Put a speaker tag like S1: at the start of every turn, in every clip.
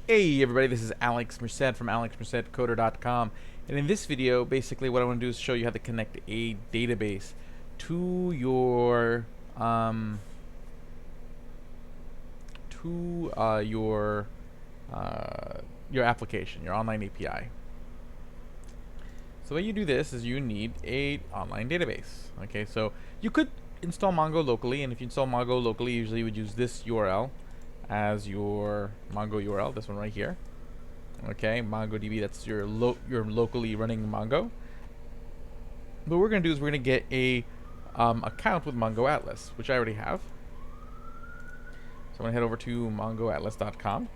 S1: Hey everybody, this is Alex Merced from alexmercedcoder.com, and in this video basically what I want to do is show you how to connect a database to your to your application, your online API. So the way you do this is you need a online database. Okay, so you could install Mongo locally, and if you install Mongo locally, usually you would use this URL as your Mongo URL, this one right here. Okay, MongoDB, that's your locally running Mongo. What we're going to do is we're going to get a account with Mongo Atlas, which I already have. So I'm going to head over to mongoatlas.com,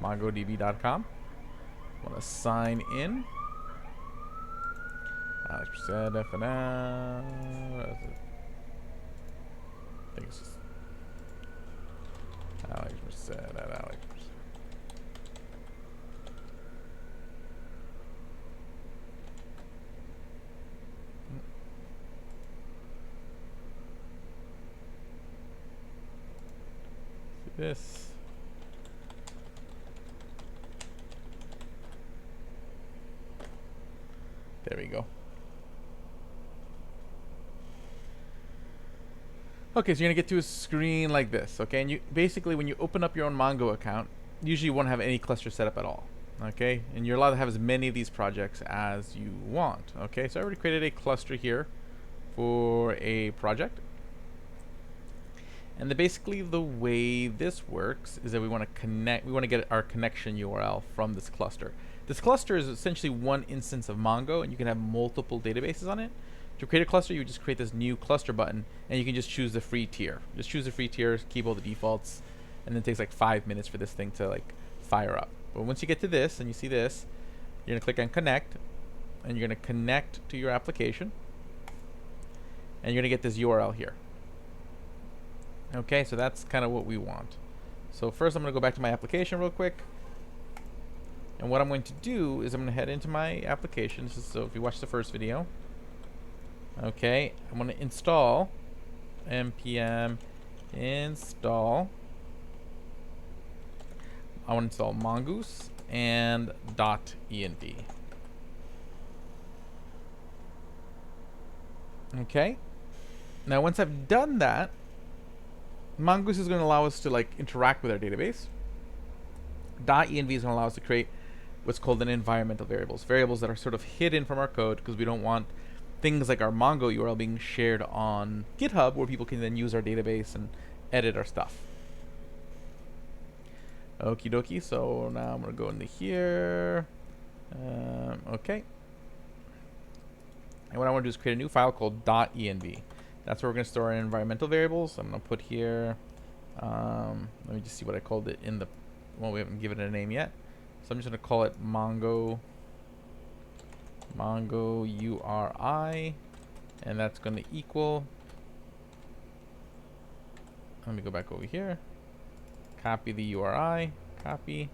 S1: mongodb.com. I want to sign in. Alex Merced, FNL. I think it's just Alex Merced at Alex Merced. This. There we go. Okay, so you're gonna get to a screen like this, okay? And you basically, when you open up your own Mongo account, usually you won't have any cluster set up at all, okay? And you're allowed to have as many of these projects as you want, okay? So I already created a cluster here for a project. And basically the way this works is that we want to get our connection URL from this cluster. This cluster is essentially one instance of Mongo, and you can have multiple databases on it. To create a cluster, you just create this new cluster button, and you can just choose the free tier. Just choose the free tier, keep all the defaults, and then it takes like 5 minutes for this thing to like fire up. But once you get to this and you see this, you're gonna click on connect, and you're gonna connect to your application, and you're gonna get this URL here. Okay, so that's kind of what we want. So first I'm gonna go back to my application real quick. And what I'm going to do is I'm gonna head into my application. So if you watched the first video, okay, I'm gonna install npm install. I want to install Mongoose and .env. Okay. Now once I've done that, Mongoose is going to allow us to like interact with our database. .env is going to allow us to create what's called an environmental variables that are sort of hidden from our code because we don't want things like our Mongo URL being shared on GitHub where people can then use our database and edit our stuff. Okie dokie, so now I'm going to go into here. Okay. And what I want to do is create a new file called .env. That's where we're going to store our environmental variables. I'm going to put here, let me just see what I called it in the, well, we haven't given it a name yet. So I'm just going to call it Mongo URI, and that's going to equal, let me go back over here, copy the URI, copy.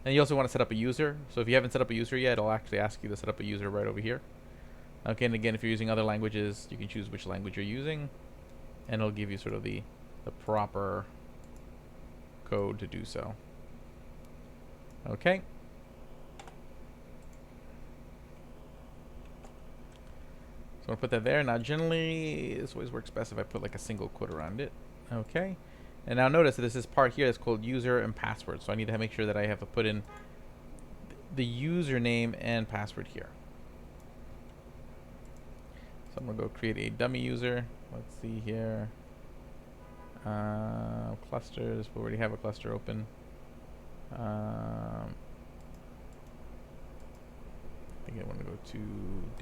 S1: And you also want to set up a user. So if you haven't set up a user yet, it'll actually ask you to set up a user right over here. Okay, and again, if you're using other languages, you can choose which language you're using, and it'll give you sort of the proper code to do so. Okay. So I'll put that there. Now generally, this always works best if I put like a single quote around it. Okay. And now notice that there's this part here that's called user and password. So I need to make sure that I have to put in the username and password here. So I'm going to go create a dummy user. Let's see here. Clusters. We already have a cluster open. I think I want to go to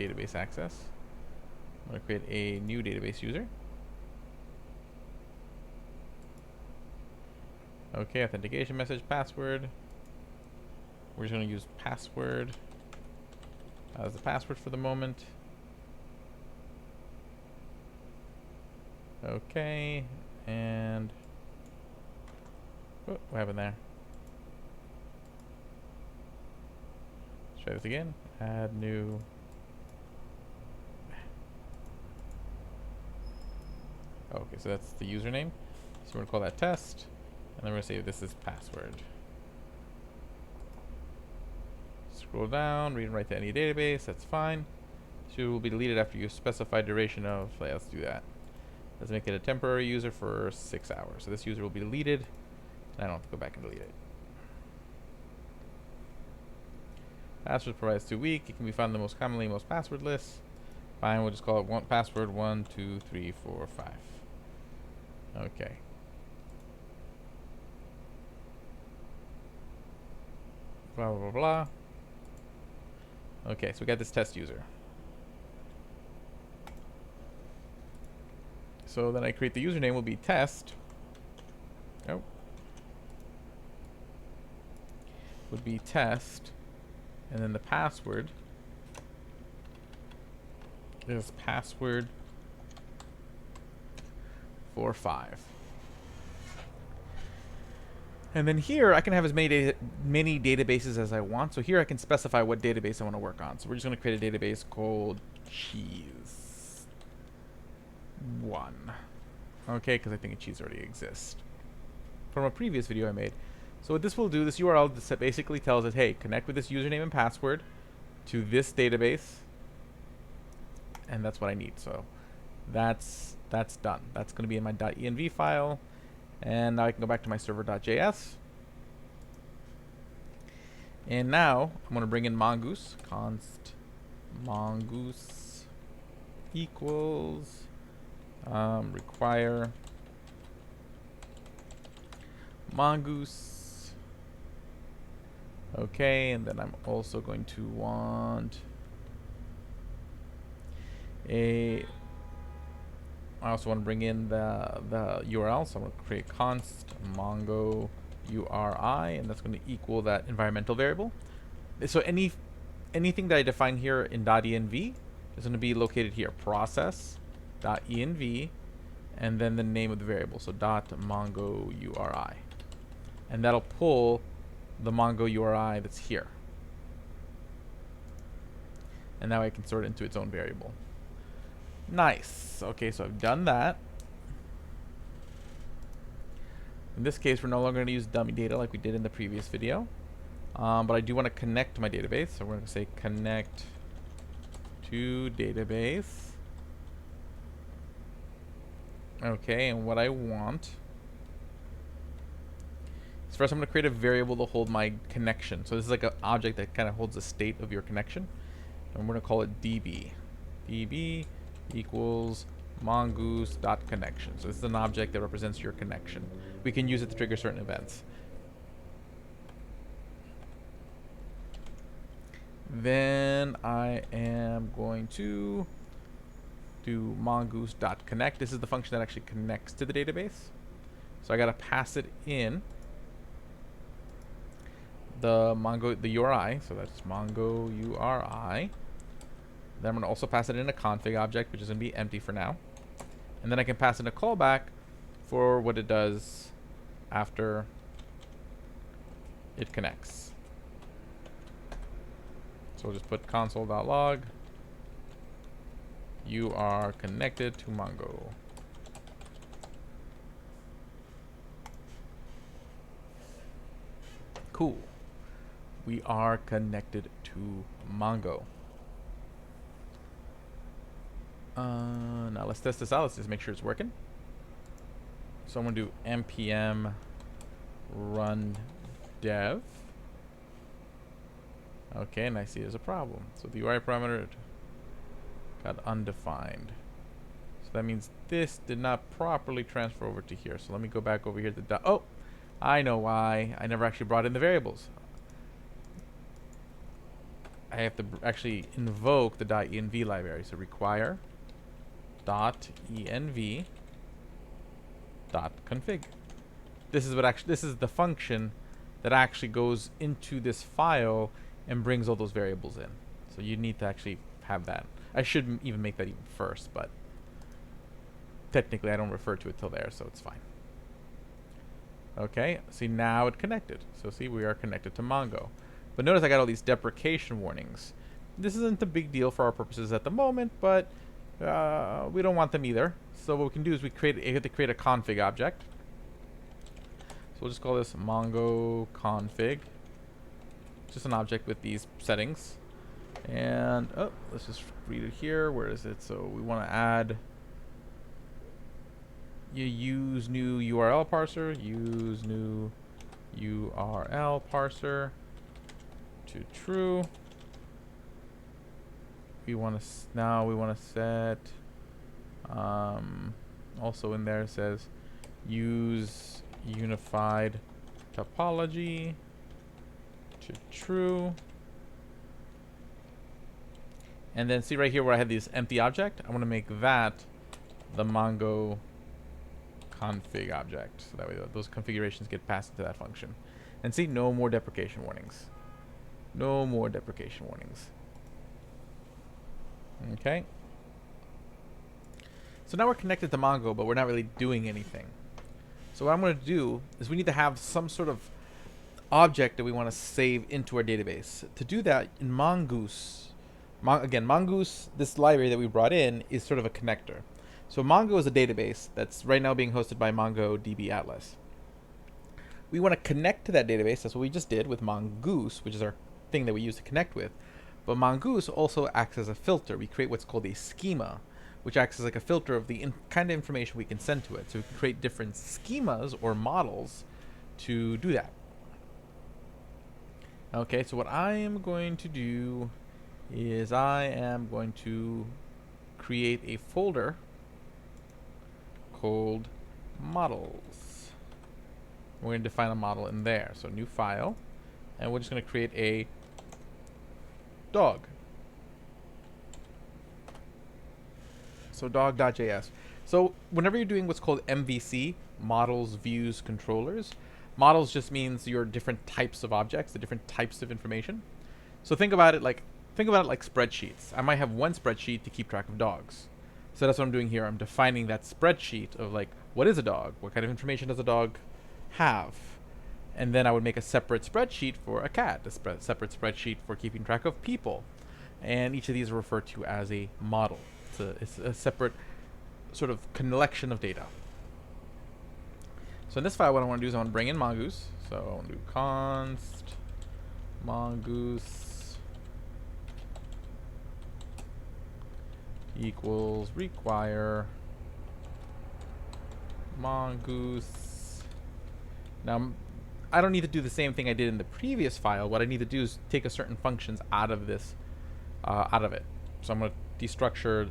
S1: database access. I'm going to create a new database user. Okay, authentication message, password. We're just going to use password as the password for the moment. Okay, and what happened there? Let's try this again. Add new. Okay, so that's the username. So we're gonna call that test. And then we're going to say this is password. Scroll down, read and write to any database, that's fine. This will be deleted after you specify duration of, let's do that. Let's make it a temporary user for 6 hours. So this user will be deleted, and I don't have to go back and delete it. Password provides 2 week. It can be found in the most commonly most password lists. Fine, we'll just call it password 1, 2, 3, 4, 5. Okay. Blah, blah, blah, blah. Okay, so we got this test user. So then I create the username will be test. Oh. Would be test. And then the password is password 45. And then here I can have as many databases as I want. So here I can specify what database I want to work on. So we're just going to create a database called cheese 1. Okay, because I think a cheese already exists from a previous video I made. So what this will do, this URL basically tells it, hey, connect with this username and password to this database. And that's what I need. So that's done. That's going to be in my .env file. And now I can go back to my server.js. And now I'm going to bring in Mongoose. Const Mongoose equals require Mongoose. Okay, and then I'm also going to want I also want to bring in the URL, so I'm going to create const mongo URI, and that's going to equal that environmental variable. So anything that I define here in .env is going to be located here, process.env, and then the name of the variable, so .mongo URI, and that'll pull the Mongo URI that's here. And now I can sort it into its own variable. Nice. Okay, so I've done that. In this case, we're no longer going to use dummy data like we did in the previous video. But I do want to connect to my database. So we're going to say connect to database. Okay, and what I want is first I'm going to create a variable to hold my connection. So this is like an object that kind of holds the state of your connection. And we're going to call it db. db equals mongoose.connection. So this is an object that represents your connection. We can use it to trigger certain events. Then I am going to do mongoose.connect. This is the function that actually connects to the database. So I got to pass it in the URI. So that's Mongo URI. Then I'm going to also pass it in a config object, which is going to be empty for now. And then I can pass in a callback for what it does after it connects. So we'll just put console.log. You are connected to Mongo. Cool. We are connected to Mongo. Now let's test this out. Let's just make sure it's working. So I'm going to do npm run dev. Okay, and I see there's a problem. So the URI parameter got undefined. So that means this did not properly transfer over to here. So let me go back over here to oh, I know why. I never actually brought in the variables. I have to actually invoke the .env library. So require .env .config. This is what this is the function that actually goes into this file and brings all those variables in. So you need to actually have that. I should even make that even first, but technically I don't refer to it till there, so it's fine. Okay, see, now it connected. So see, we are connected to Mongo. But notice I got all these deprecation warnings. This isn't a big deal for our purposes at the moment, but we don't want them either. So what we can do is we have to create a config object. So we'll just call this Mongo config. Just an object with these settings. And let's just read it here. Where is it? So we want to add. You use new URL parser. Use new URL parser to true. We want to now we want to set. Also in there it says use unified topology to true. And then see right here where I had this empty object, I want to make that the Mongo config object. So that way those configurations get passed into that function. And see, no more deprecation warnings. No more deprecation warnings. Okay. So now we're connected to Mongo, but we're not really doing anything. So what I'm going to do is we need to have some sort of object that we want to save into our database. To do that, in Mongoose, again, Mongoose, this library that we brought in, is sort of a connector. So Mongo is a database that's right now being hosted by MongoDB Atlas. We want to connect to that database. That's what we just did with Mongoose, which is our thing that we use to connect with. But Mongoose also acts as a filter. We create what's called a schema, which acts as like a filter of the kind of information we can send to it. So we can create different schemas or models to do that. Okay, so what I am going to do is I am going to create a folder called models. We're going to define a model in there. So new file, and we're just going to create a dog. So dog.js. So whenever you're doing what's called MVC, models, views, controllers, models just means your different types of objects, the different types of information. So think about it like spreadsheets. I might have one spreadsheet to keep track of dogs. So that's what I'm doing here. I'm defining that spreadsheet of like, what is a dog? What kind of information does a dog have? And then I would make a separate spreadsheet for a cat, a separate spreadsheet for keeping track of people. And each of these are referred to as a model. It's a separate sort of collection of data. So in this file, what I want to do is I want to bring in Mongoose. So I want to do const Mongoose equals require Mongoose. Now, I don't need to do the same thing I did in the previous file. What I need to do is take a certain functions out of this, out of it. So I'm going to destructure.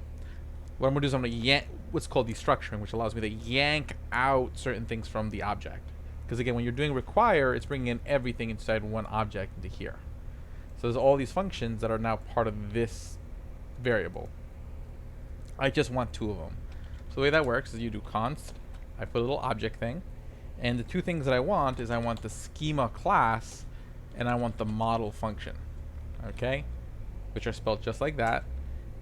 S1: What I'm going to do is I'm going to yank what's called destructuring, which allows me to yank out certain things from the object. Because again, when you're doing require, it's bringing in everything inside one object into here. So there's all these functions that are now part of this variable. I just want two of them. So the way that works is you do const, I put a little object thing, and the two things that I want is I want the schema class and I want the model function, okay, which are spelled just like that,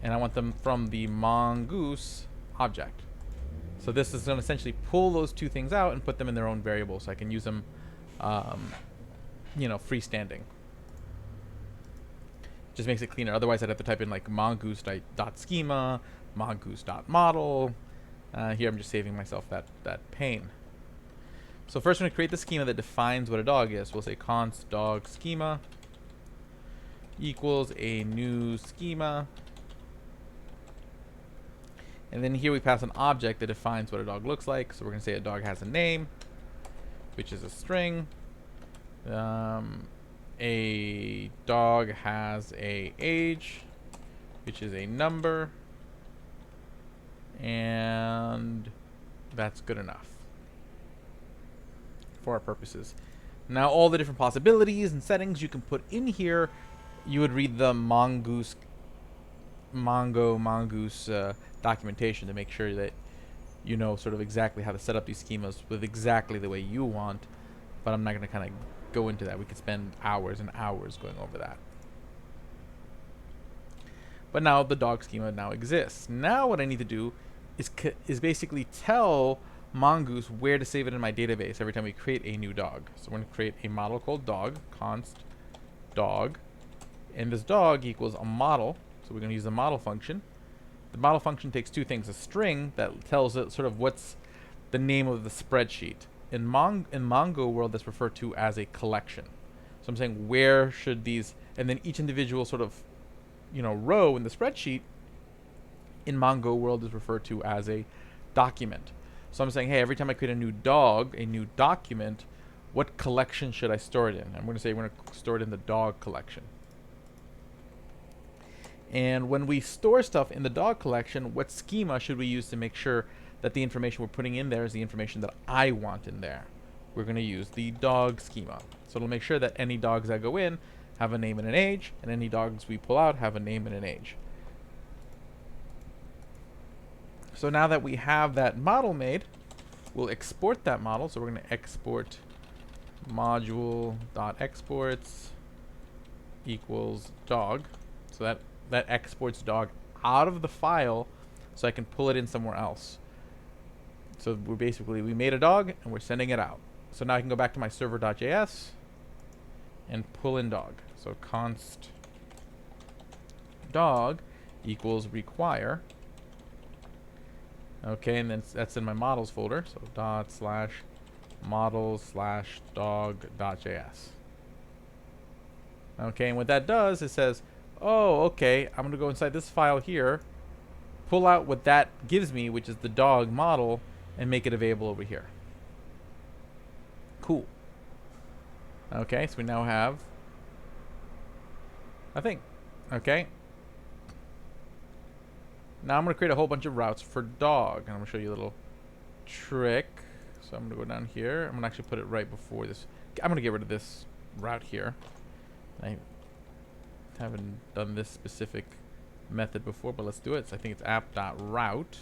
S1: and I want them from the Mongoose object. So this is going to essentially pull those two things out and put them in their own variable, so I can use them, freestanding. Just makes it cleaner. Otherwise, I'd have to type in like mongoose.schema, mongoose.model. Here I'm just saving myself that pain. So first, we're going to create the schema that defines what a dog is. We'll say const dog schema equals a new schema. And then here we pass an object that defines what a dog looks like. So we're going to say a dog has a name, which is a string. A dog has a age, which is a number. And that's good enough for our purposes. Now all the different possibilities and settings you can put in here, you would read the Mongoose documentation to make sure that you know sort of exactly how to set up these schemas with exactly the way you want. But I'm not going to kind of go into that. We could spend hours and hours going over that. But now the dog schema now exists. Now what I need to do is basically tell Mongoose where to save it in my database every time we create a new dog. So we're going to create a model called dog, const dog, and this dog equals a model. So we're going to use the model function. The model function takes two things: a string that tells it sort of what's the name of the spreadsheet, in Mongo world, that's referred to as a collection. So I'm saying where should these, and then each individual sort of, row in the spreadsheet in Mongo world is referred to as a document. So I'm saying, hey, every time I create a new document, what collection should I store it in? I'm going to say we're going to store it in the dog collection. And when we store stuff in the dog collection, what schema should we use to make sure that the information we're putting in there is the information that I want in there? We're going to use the dog schema. So it'll make sure that any dogs that go in have a name and an age, and any dogs we pull out have a name and an age. So now that we have that model made, we'll export that model. So we're going to export module.exports equals dog. So that exports dog out of the file so I can pull it in somewhere else. So we made a dog and we're sending it out. So now I can go back to my server.js and pull in dog. So const dog equals require. Okay, and then that's in my models folder. So ./models/dog.js. Okay, and what that does, it says, oh, okay, I'm going to go inside this file here, pull out what that gives me, which is the dog model, and make it available over here. Cool. Okay, so we now have a thing. Okay. Now I'm going to create a whole bunch of routes for dog, and I'm going to show you a little trick. So I'm going to go down here. I'm going to actually put it right before this. I'm going to get rid of this route here. I haven't done this specific method before, but let's do it. So I think it's app.route.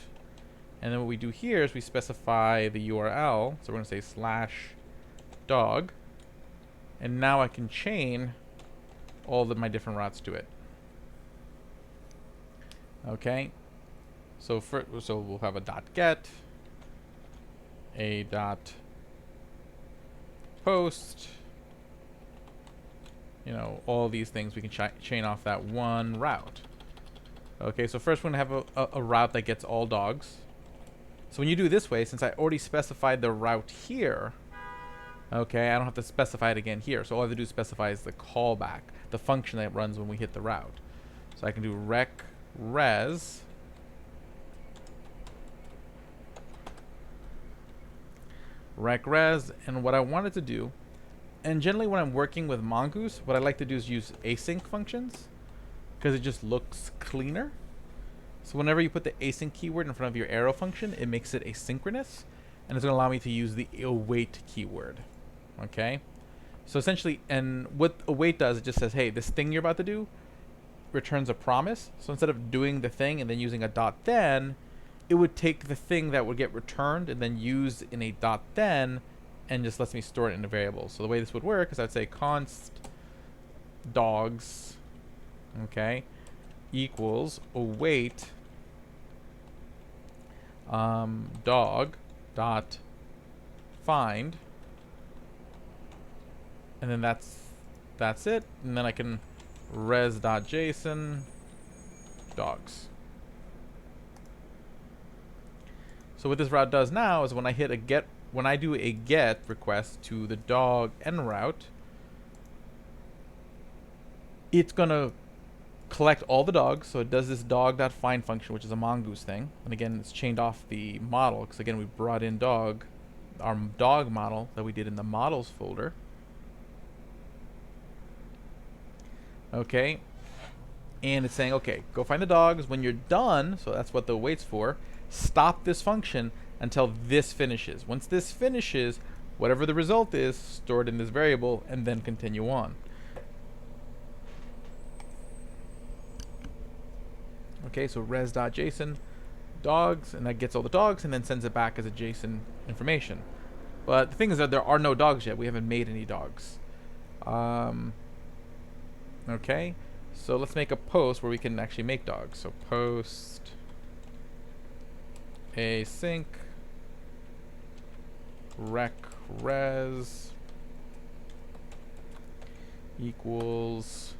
S1: And then what we do here is we specify the URL. So we're going to say /dog. And now I can chain all of my different routes to it. Okay. So we'll have a .get, a .post, all these things. We can chain off that one route. Okay, so first we're going to have a route that gets all dogs. So when you do it this way, since I already specified the route here, okay, I don't have to specify it again here. So all I have to do is specify is the callback, the function that runs when we hit the route. So I can do res. Res, and what I wanted to do, and generally when I'm working with Mongoose, what I like to do is use async functions because it just looks cleaner. So whenever you put the async keyword in front of your arrow function, it makes it asynchronous, and it's going to allow me to use the await keyword. Okay, so essentially, and what await does, it just says, hey, this thing you're about to do returns a promise. So instead of doing the thing and then using a .then, it would take the thing that would get returned and then use in a .then and just lets me store it in a variable. So the way this would work is I'd say const dogs, okay, equals await dog dot find, and then that's it. And then I can res.json dogs. So what this route does now is when I do a get request to the dog end route, it's gonna collect all the dogs. So it does this dog.find function, which is a Mongoose thing. And again, it's chained off the model because again we brought in our dog model that we did in the models folder. Okay, and it's saying, okay, go find the dogs. When you're done, so that's what the await's for, stop this function until this finishes. Once this finishes, whatever the result is, store it in this variable and then continue on. Okay, so res.json dogs, and that gets all the dogs and then sends it back as a JSON information. But the thing is that there are no dogs yet. We haven't made any dogs. Okay, so let's make a post where we can actually make dogs. So post async res equals,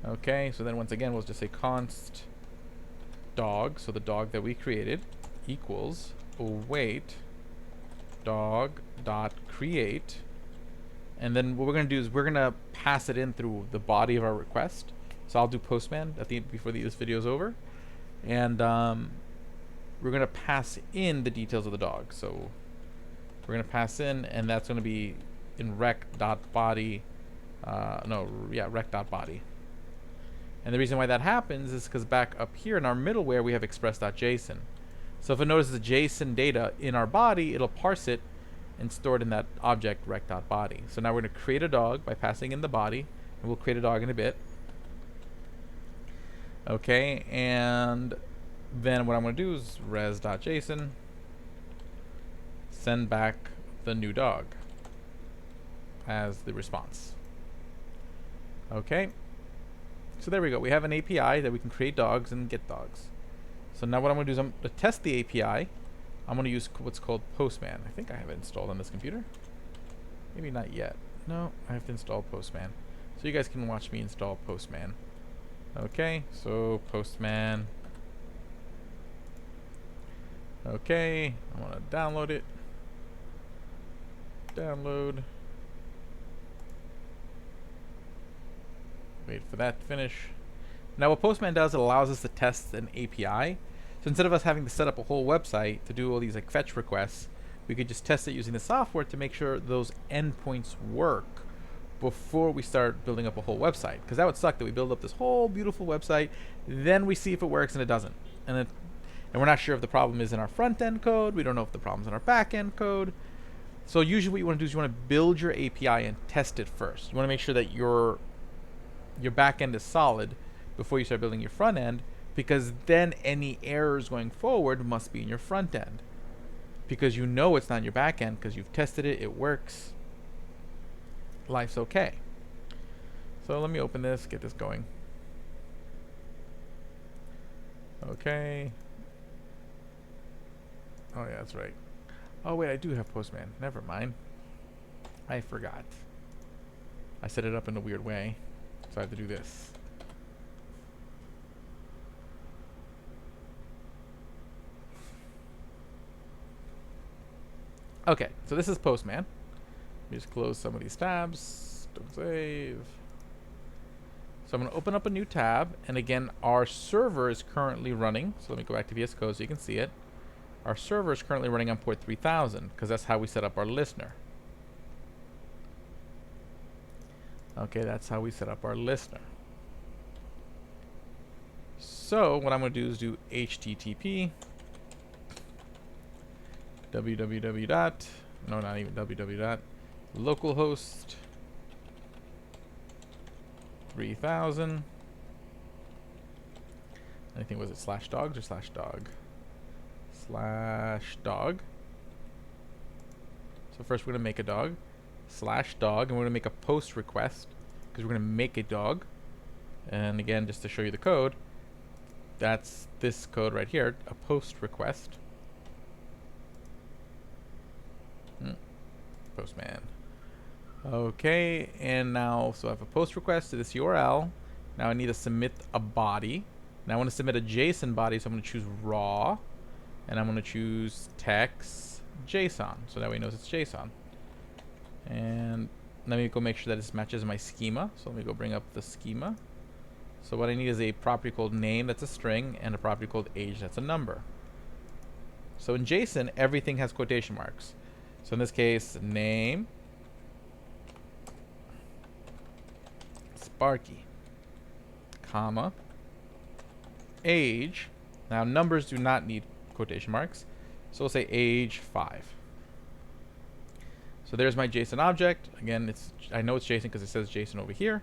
S1: okay, so then once again we'll just say const dog, so the dog that we created, equals await dog.create, and then what we're going to do is we're going to pass it in through the body of our request. So I'll do Postman at the before this video is over, and we're going to pass in the details of the dog. So we're going to pass in, and that's going to be in rec.body. Rec.body. And the reason why that happens is because back up here in our middleware we have express.json. So if it notices the JSON data in our body, it'll parse it and store it in that object rec.body. So now we're going to create a dog by passing in the body, and we'll create a dog in a bit. Okay, and then what I'm going to do is res.json, send back the new dog as the response. Okay, so there we go. We have an API that we can create dogs and get dogs. So now what I'm going to do is I'm going to test the API. I'm going to use what's called Postman. I think I have it installed on this computer. Maybe not yet. No, I have to install Postman. So you guys can watch me install Postman. Okay, so Postman. Okay, I want to download it. Download. Wait for that to finish. Now what Postman does, it allows us to test an API. So instead of us having to set up a whole website to do all these like fetch requests, we could just test it using the software to make sure those endpoints work before we start building up a whole website. Because that would suck that we build up this whole beautiful website, then we see if it works and it doesn't. And we're not sure if the problem is in our front end code. We don't know if the problem's in our back end code. So usually what you want to do is you want to build your API and test it first. You want to make sure that your back end is solid before you start building your front end, because then any errors going forward must be in your front end, because you know it's not in your back end because you've tested it, it works, life's okay. So let me open this, get this going. Okay. Oh yeah, that's right. Oh wait, I do have Postman. Never mind. I forgot. I set it up in a weird way, so I have to do this. Okay, so this is Postman. Let me just close some of these tabs. Don't save. So I'm going to open up a new tab, and again, our server is currently running. So let me go back to VS Code so you can see it. Our server is currently running on port 3000 because that's how we set up our listener. Okay, that's how we set up our listener. So what I'm going to do is do HTTP www dot, no, not even www dot, localhost 3000. I think was it slash dogs or slash dog? Slash dog. So first we're going to make a dog. Slash dog, and we're going to make a post request because we're going to make a dog. And again, just to show you the code, that's this code right here, a post request. Postman. Okay, and now, so I have a post request to this URL. Now I need to submit a body. Now I want to submit a JSON body, so I'm going to choose raw, and I'm going to choose text JSON, so that way it knows it's JSON. And let me go make sure that this matches my schema. So let me go bring up the schema. So what I need is a property called name, that's a string, and a property called age, that's a number. So in JSON, everything has quotation marks. So in this case, name, Sparky, comma, age. Now numbers do not need quotation marks, so we'll say age 5. So there's my JSON object. Again, I know it's JSON because it says JSON over here,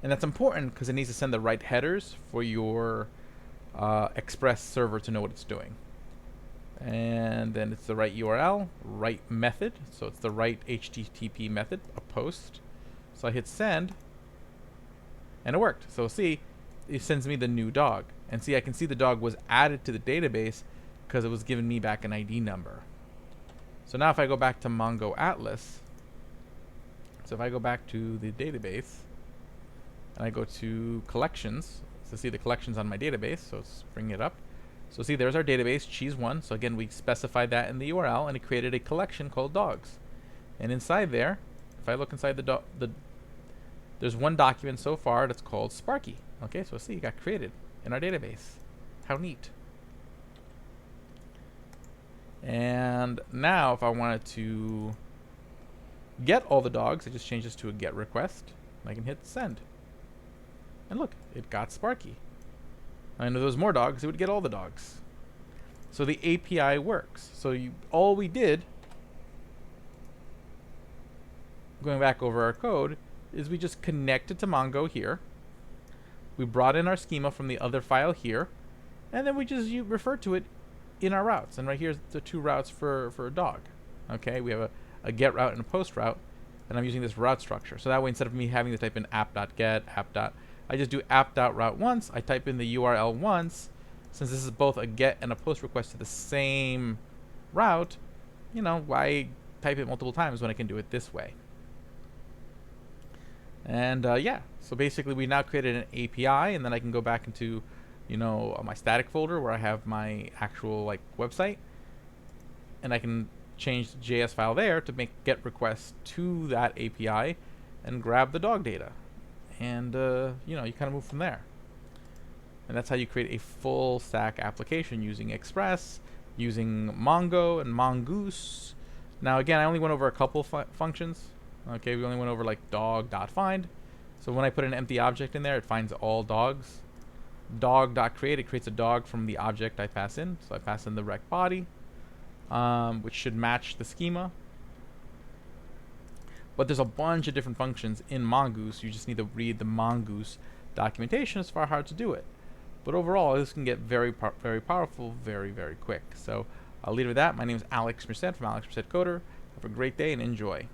S1: and that's important because it needs to send the right headers for your Express server to know what it's doing. And then it's the right URL, right method, so it's the right HTTP method, a post. So I hit send, and it worked. So see, it sends me the new dog. And see, I can see the dog was added to the database because it was giving me back an ID number. So now if I go back to Mongo Atlas, so if I go back to the database, and I go to collections, to see the collections on my database, so let's bring it up. So see, there's our database, cheese1. So again, we specified that in the URL, and it created a collection called dogs. And inside there, if I look inside there's one document so far that's called Sparky. Okay, so see, it got created in our database. How neat. And now if I wanted to get all the dogs, I just change this to a get request. And I can hit send. And look, it got Sparky. And if there was more dogs, it would get all the dogs. So the API works. So all we did, going back over our code, is we just connected to Mongo here. We brought in our schema from the other file here, and then we just refer to it in our routes. And right here's the two routes for a dog. Okay, we have a get route and a post route, and I'm using this route structure. So that way, instead of me having to type in app.get, I just do app.route once, I type in the URL once. Since this is both a get and a post request to the same route, why type it multiple times when I can do it this way? And yeah, so basically we now created an API, and then I can go back into, my static folder where I have my actual website, and I can change the JS file there to make get requests to that API and grab the dog data. And you kind of move from there. And that's how you create a full stack application using Express, using Mongo and Mongoose. Now again, I only went over a couple functions. Okay, we only went over dog.find. So when I put an empty object in there, it finds all dogs. Dog.create, it creates a dog from the object I pass in. So I pass in the rect body, which should match the schema. But there's a bunch of different functions in Mongoose. You just need to read the Mongoose documentation. It's far hard to do it. But overall, this can get very powerful, very, very quick. So I'll leave it at that. My name is Alex Merced from Alex Merced Coder. Have a great day and enjoy.